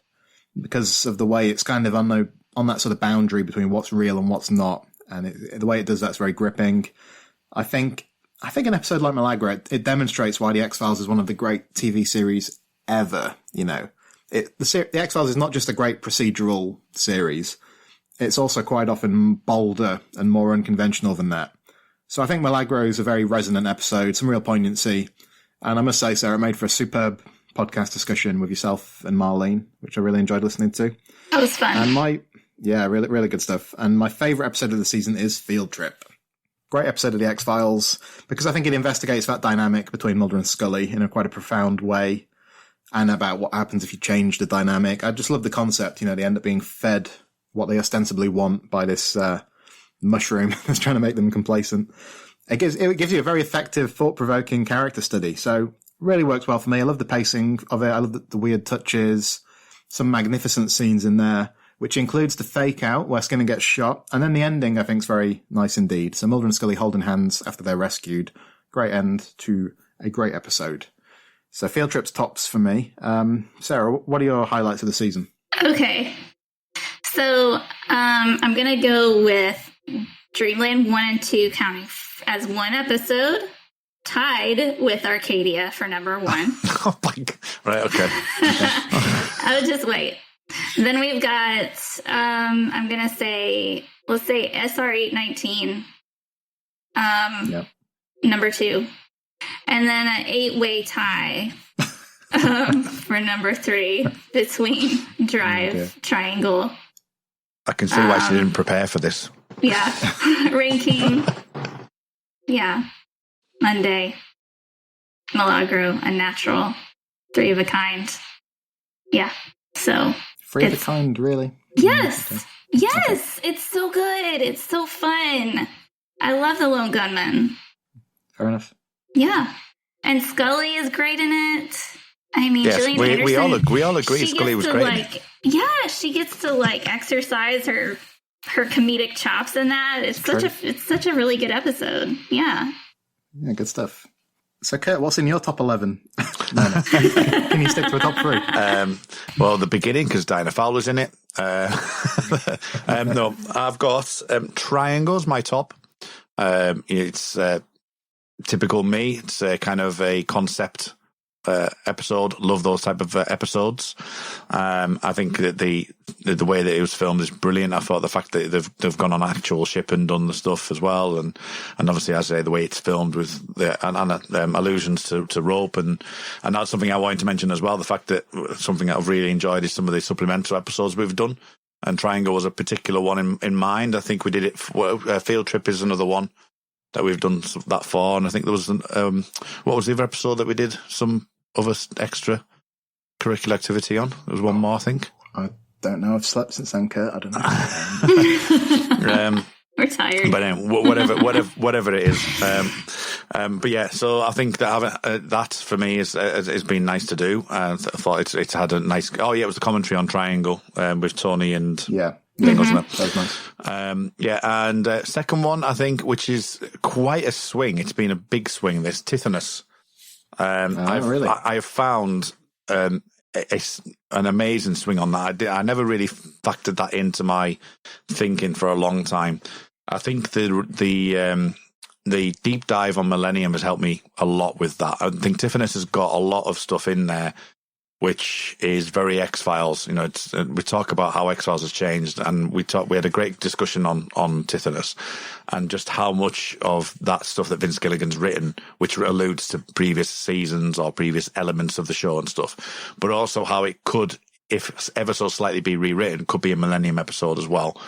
because of the way it's kind of on that sort of boundary between what's real and what's not. And the way it does that's very gripping. I think an episode like Milagro, it demonstrates why The X-Files is one of the great TV series ever. The X-Files is not just a great procedural series. It's also quite often bolder and more unconventional than that. So I think Milagro is a very resonant episode, some real poignancy. And I must say, Sarah, it made for a superb podcast discussion with yourself and Marlene, which I really enjoyed listening to. That was fun. And really, really good stuff. And my favourite episode of the season is Field Trip. Great episode of The X-Files, because I think it investigates that dynamic between Mulder and Scully in quite a profound way, and about what happens if you change the dynamic. I just love the concept, they end up being fed what they ostensibly want by this mushroom that's trying to make them complacent. It gives you a very effective, thought-provoking character study. So really works well for me. I love the pacing of it. I love the weird touches, some magnificent scenes in there, which includes the fake out where Skinner gets shot. And then the ending, I think, is very nice indeed. So Mulder and Scully holding hands after they're rescued. Great end to a great episode. So Field Trip's tops for me. Sarah, what are your highlights of the season? Okay. So I'm going to go with Dreamland 1 and 2 counting as one episode, tied with Arcadia for number 1. Oh my God. Right, okay. I would just wait. Then we've got, I'm going to say, let's say SR819, number 2. And then an 8-way tie for number 3 between Drive, Triangle. I can see why she didn't prepare for this. Yeah. Ranking. Yeah. Monday. Milagro. Unnatural. 3 of a kind. Yeah. So. 3 of a kind, really? Yes. Okay. Yes. Okay. It's so good. It's so fun. I love the Lone Gunman. Fair enough. Yeah. And Scully is great in it. I mean, yes, Gillian Anderson. we all agree Scully was great. She gets to exercise her comedic chops in that. It's such a really good episode. Yeah. Yeah, good stuff. So, Kurt, what's in your top 11? No. Can you stick to a top 3? Well, the beginning, because Diana Fowler's in it. No, I've got Triangle's my top. It's typical me. It's kind of a concept episode. Love those type of episodes. I think that the way that it was filmed is brilliant. I thought the fact that they've gone on actual ship and done the stuff as well, and obviously, as I say, the way it's filmed with the allusions to rope, and that's something I wanted to mention as well. The fact that something that I've really enjoyed is some of the supplemental episodes we've done, and Triangle was a particular one in mind. I think we did it. Field Trip is another one that we've done that for, and I think there was what was the other episode that we did some other extra curricular activity on? There was one more, I think. I don't know. I've slept since then, Kurt. I don't know. We're tired. But whatever it is. But yeah, so I think that having that for me has been nice to do. I thought it's had a nice. Oh yeah, it was the commentary on Triangle with Tony and yeah. Wasn't it? That was nice. Yeah, and second one I think, which is quite a swing. It's been a big swing. This Tithonus. Really? I have found an amazing swing on that. I never really factored that into my thinking for a long time. I think the deep dive on Millennium has helped me a lot with that. I think Tithonus has got a lot of stuff in there which is very X-Files. You know, we talk about how X-Files has changed, and we had a great discussion on Tithonus and just how much of that stuff that Vince Gilligan's written, which alludes to previous seasons or previous elements of the show and stuff, but also how it could if ever so slightly be rewritten, could be a Millennium episode as well.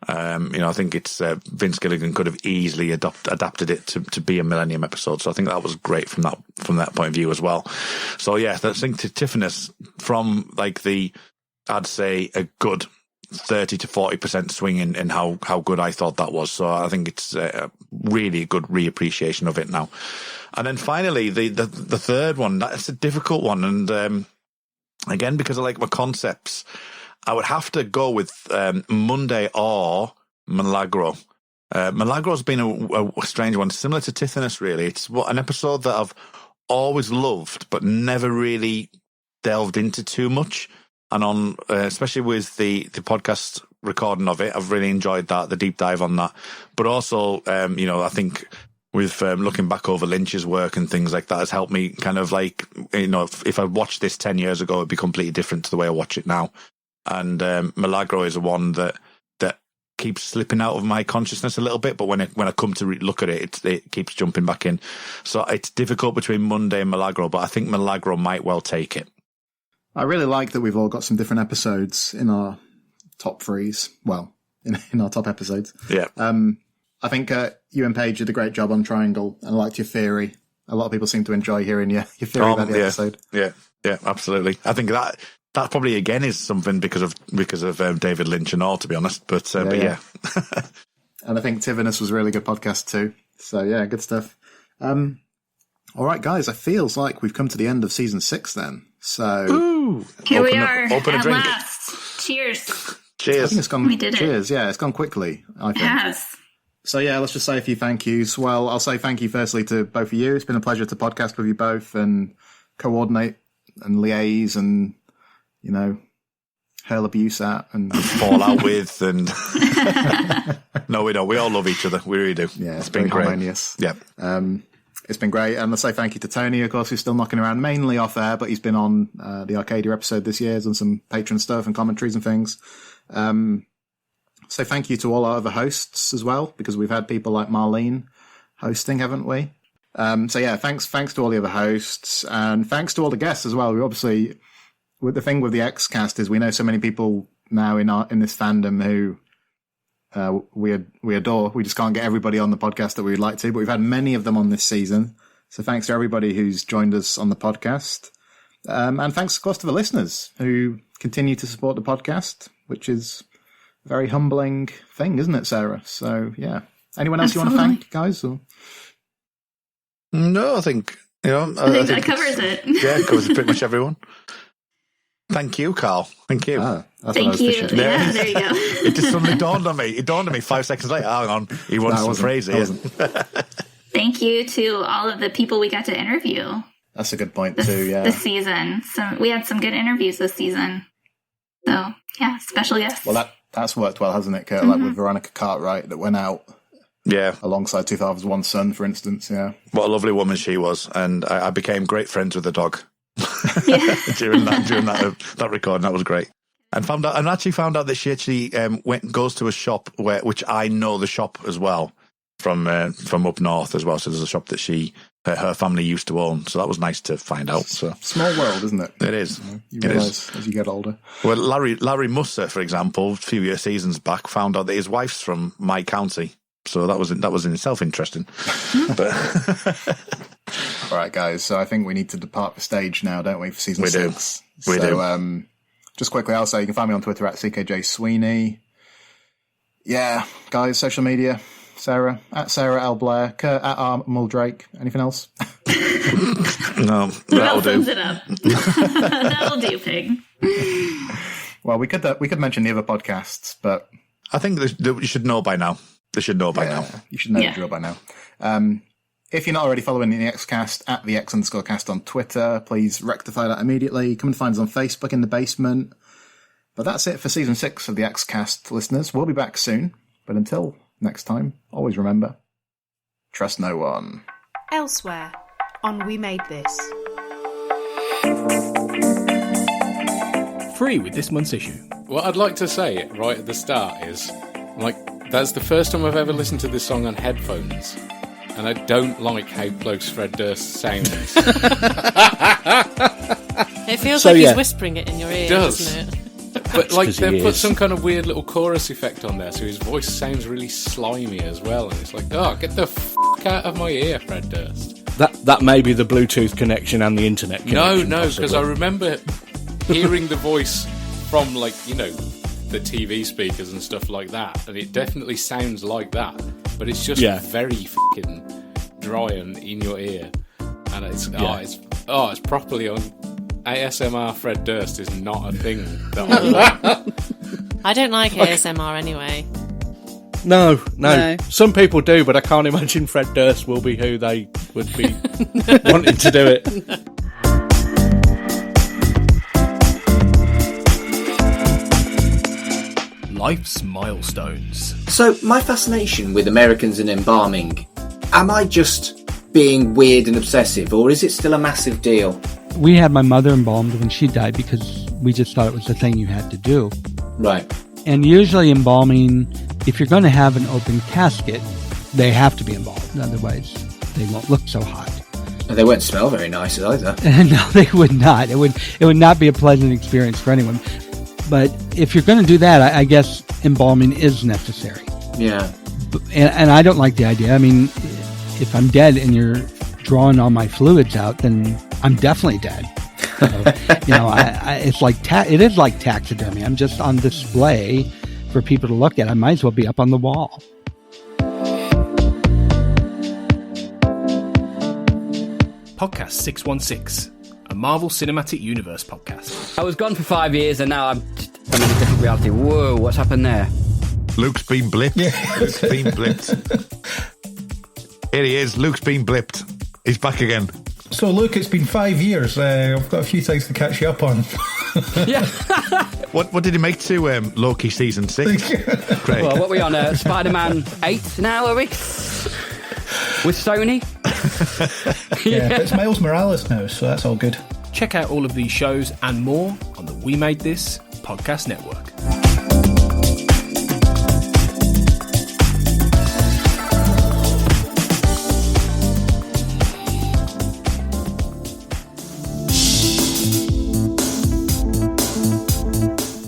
I think it's Vince Gilligan could have easily adapted it to be a Millennium episode. So I think that was great from that point of view as well. So yeah, I think Tiffinus from I'd say a good 30 to 40% swing in how good I thought that was. So I think it's a really good reappreciation of it now. And then finally, the third one, that's a difficult one. And again, because I like my concepts, I would have to go with Monday or Milagro. Milagro's been a strange one, similar to Tithonus, really. It's an episode that I've always loved, but never really delved into too much. And especially with the podcast recording of it, I've really enjoyed that, the deep dive on that. But also, I think with looking back over Lynch's work and things like that has helped me kind of if I watched this 10 years ago, it'd be completely different to the way I watch it now. And Milagro is one that keeps slipping out of my consciousness a little bit, but when I come to look at it, it keeps jumping back in. So it's difficult between Monday and Milagro, but I think Milagro might well take it. I really like that we've all got some different episodes in our top threes. Well, in our top episodes. Yeah. I think you and Paige did a great job on Triangle, and I liked your theory. A lot of people seem to enjoy hearing your theory about the episode. Yeah, absolutely. I think that probably again is something because of David Lynch and all, to be honest. But yeah. And I think Tivonus was a really good podcast too. So yeah, good stuff. All right, guys, it feels like we've come to the end of season 6 then. So here we are open a at drink. last. Cheers. Cheers. I think it's gone. We did it. Cheers. Yeah, it's gone quickly, I think. It has. So yeah, let's just say a few thank yous. Well, I'll say thank you firstly to both of you. It's been a pleasure to podcast with you both and coordinate and liaise and, hurl abuse at and fall out with and no, we don't. We all love each other. We really do. Yeah, it's been great. Harmonious. Yeah. It's been great. And let's say thank you to Tony, of course, who's still knocking around mainly off air, but he's been on the Arcadia episode this year, done some patron stuff and commentaries and things. So thank you to all our other hosts as well, because we've had people like Marlene hosting, haven't we? So yeah, thanks to all the other hosts, and thanks to all the guests as well. We obviously, with the thing with the X-Cast is we know so many people now in this fandom who we adore. We just can't get everybody on the podcast that we would like to, but we've had many of them on this season. So thanks to everybody who's joined us on the podcast. And thanks, of course, to the listeners who continue to support the podcast, which is a very humbling thing, isn't it, Sarah? So, yeah. Anyone else Absolutely. You want to thank, guys? Or? No, I think, I think that covers it. Yeah, it covers pretty much everyone. Thank you, Carl. Thank you. Thank you. Yeah, there you go. It just suddenly dawned on me. It dawned on me 5 seconds later. Hang on. He wants some phrase here. Thank you to all of the people we got to interview. That's a good point, too, yeah. This season. So we had some good interviews this season. So, yeah, special guests. Well, that's worked well, hasn't it, Kurt? Mm-hmm. Like with Veronica Cartwright that went out. Yeah. Alongside Two Fathers, One Son, for instance, yeah. What a lovely woman she was. And I became great friends with the dog. Yeah. during that recording. That was great. And found out that she actually goes to a shop which I know the shop as well from up north as well. So there's a shop that her family used to own. So that was nice to find out. So small world, isn't it? It is. You realise as you get older. Well, Larry Musser, for example, a few seasons back, found out that his wife's from my county. So that was in itself interesting. But all right, guys. So I think we need to depart the stage now, don't we, for season 6? We do. Just quickly, I'll say you can find me on Twitter at CKJ Sweeney. Yeah, guys, social media. Sarah at Sarah L. Blair, Kurt at R. Muldrake. Anything else? No, that'll do. It up. That'll do, Pig. Well, we could mention the other podcasts, but I think you should know by now. They should know by now. You should know the drill by now. If you're not already following the Xcast at the X_cast on Twitter, please rectify that immediately. Come and find us on Facebook in the basement. But that's it for season 6 of the Xcast, listeners. We'll be back soon. But until next time, always remember, trust no one. Elsewhere on We Made This. Free with this month's issue. What I'd like to say right at the start is, that's the first time I've ever listened to this song on headphones, and I don't like how close Fred Durst sounds. It feels like he's whispering it in your ear, doesn't it? But like they've put some kind of weird little chorus effect on there, so his voice sounds really slimy as well. And it's like, oh, get the f*** out of my ear, Fred Durst. That may be the Bluetooth connection and the internet connection. No, because I remember hearing the voice from, like, you know, the TV speakers and stuff like that, and it definitely sounds like that, but it's just very fucking dry and in your ear, and it's properly on. ASMR Fred Durst is not a thing that I like. I don't like ASMR anyway. No. Some people do, but I can't imagine Fred Durst will be who they would be wanting to do it. Life's milestones. So, my fascination with Americans and embalming, am I just being weird and obsessive, or is it still a massive deal? We had my mother embalmed when she died because we just thought it was the thing you had to do. Right. And usually embalming, if you're going to have an open casket, they have to be embalmed. Otherwise, they won't look so hot. And they won't smell very nice either. No, they would not. It would not be a pleasant experience for anyone. But if you're going to do that, I guess embalming is necessary. Yeah. And I don't like the idea. I mean, if I'm dead and you're drawing all my fluids out, then I'm definitely dead. So, it's like it is like taxidermy. I'm just on display for people to look at. I might as well be up on the wall. Podcast 616, a Marvel Cinematic Universe podcast. I was gone for 5 years and now I'm in a different reality. Whoa, what's happened there? Luke's been blipped. Yeah. Luke's been blipped. Here he is. Luke's been blipped. He's back again. So, Luke, it's been 5 years. I've got a few things to catch you up on. Yeah. What did he make to Loki season 6? Craig? Well, what are we on? Spider-Man 8 now, are we? With Sony? Yeah, but it's Miles Morales now, so that's all good. Check out all of these shows and more on the We Made This podcast network.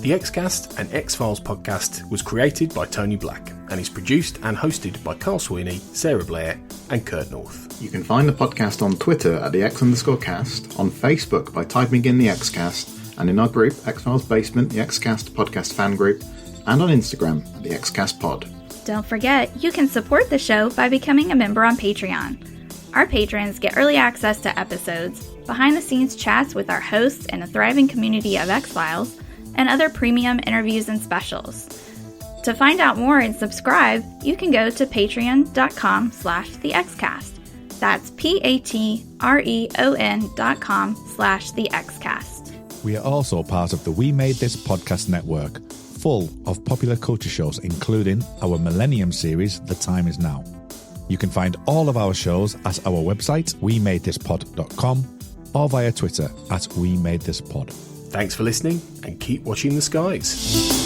The X-Cast and X-Files podcast was created by Tony Black and is produced and hosted by Carl Sweeney, Sarah Blair and Kurt North. You can find the podcast on Twitter at the X_cast, on Facebook by typing in the X-Cast, and in our group, X-Files Basement, the X-Cast podcast fan group, and on Instagram at the X-Cast pod. Don't forget, you can support the show by becoming a member on Patreon. Our patrons get early access to episodes, behind-the-scenes chats with our hosts and a thriving community of X-Files, and other premium interviews and specials. To find out more and subscribe, you can go to patreon.com/thexcast. That's patreon.com/thexcast. We are also part of the We Made This podcast network, full of popular culture shows, including our Millennium series, The Time Is Now. You can find all of our shows at our website, wemadethispod.com, or via Twitter at wemadethispod. Thanks for listening and keep watching the skies.